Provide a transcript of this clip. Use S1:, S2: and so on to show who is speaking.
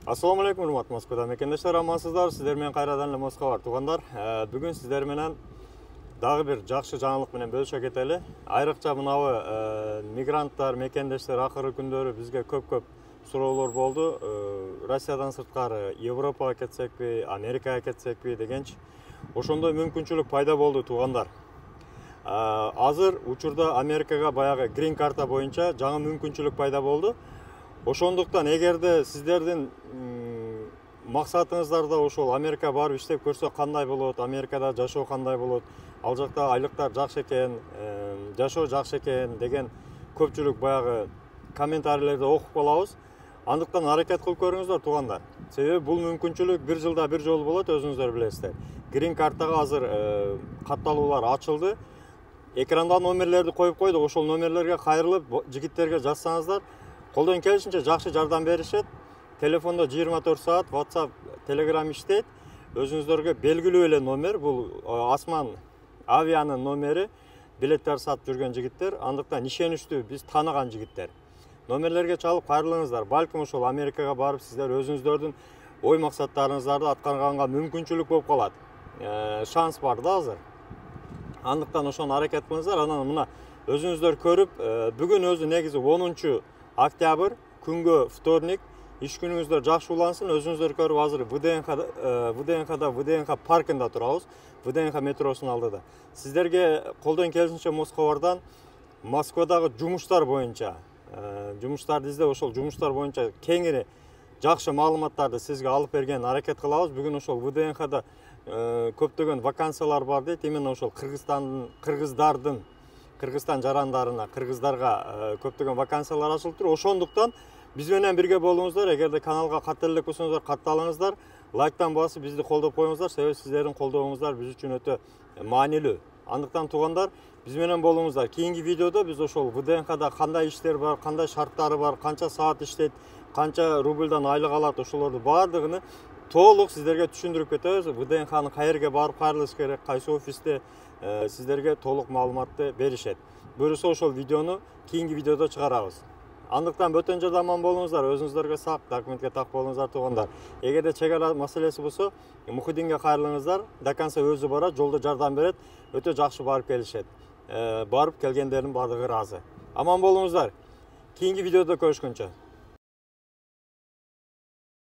S1: Assalamu alaikum, урматтуу Москвада мекендештер, амансыздар. Сиздер менен кайрадан эле Москва бар туугандар. Бүгүн сиздер менен дагы бир жакшы жаңылык менен бөлүшө кетели. Айрыкча мынабы мигранттар, мекендештер акыркы күндөрү бизге көп суроолор болду. Россиядан сырткары Европага кетсекпи, Америкага кетсекпи дегенчи. Ошондой мүмкүнчүлүк пайда болду туугандар. Азыр учурда Америкага баягы грин карта боюнча жаңы мүмкүнчүлүк пайда болду. Ошондуктан эгерде сиздердин максатыңыздарда ошол Америка барып иштеп көрсө кандай болот, Америкада жашоо кандай болот, ал жакта айлыктар жакшы экен, жашоо жакшы экен деген көпчүлүк баягы комментарийлерди окуп калабыз. Андыктан аракет кылып көрүңүздөр туугандар. Себеби бул мүмкүнчүлүк бир жылда бир жолу болот, өзүңүздөр билесиздер. Грин картага азыр катталуулар ачылды. Экранда номерлерди коюп койдук, ошол номерлерге кайрылып жигиттерге жазсаңыздар, колдон келишинче жакшы жардам беришет. Телефондо 24 саат WhatsApp, Telegram иштейт. Өзүңүздөргө белгилүү эле номер, бул Асман авианын номери, билеттер сатып жүргөн жигиттер, андыктан ишеничтүү, биз тааныган жигиттер. Номерлерге чалып кайрылыңыздар. Балким ошол Америкага барып сиздер өзүңүздөрдүн ой максаттарыңыздарды аткарганга мүмкүнчүлүк болуп калат. Шанс бар да азыр. Андыктан ошону аракет кылыңыздар. Анан мына өзүңүздөр көрүп, бүгүн өзү негизи 10 октябрь, күнгө вторник, иш күнүңүздөр жакшы улансын. Өзүңүздөр көрүп, азыр ВДНХ паркында турабыз. ВДНХ метросунун алдыда. Сиздерге колдон келишинче Москвадагы жумуштар боюнча, жумуштарды издеп, ошол жумуштар боюнча кеңири жакшы маалыматтарды сизге алып берген аракет кылабыз. Бүгүн ошол ВДНХда көптөгөн вакансиялар бар дейт. Именно ошол Кыргызстан жарандарына, кыргыздарга көптөгөн вакансиялар ачылып тур. Ошондуктан биз менен бирге болуңуздар. Эгерде каналга катты эле көрсөңүздөр, катталыңыздар, лайктан басып бизди колдоп коюңуздар. Себеби сиздердин колдооңуздар биз үчүн өтө маанилүү. Андыктан туугандар, биз менен болуңуздар. Кийинки видеодо биз ошол ВДНХда кандай иштер бар, кандай шарттары бар, канча саат иштейт, канча рубльдан айлык алат, ошолорду баардыгын толук сиздерге түшүндүрүп кетебиз. ВДНХны каерге барып кайрылыш керек, кайсы офисте сиздерге толук маалыматты беришет. Буюрса ошол видеону кийинки видеодо чыгарабыз. Андыктан бөтөн жерде аман болуңуздар, өзүңүздөргө сак, документке так болуңуздар туугандар. Эгерде чек ара маселеси болсо, Мухиддинге кайрылыңыздар, до конца өзү барат, жолдо жардам берет, өтө жакшы барып келишет. Барып келгендердин баардыгы ыраазы. Аман болуңуздар. Кийинки видеодо көрүшкөнчө.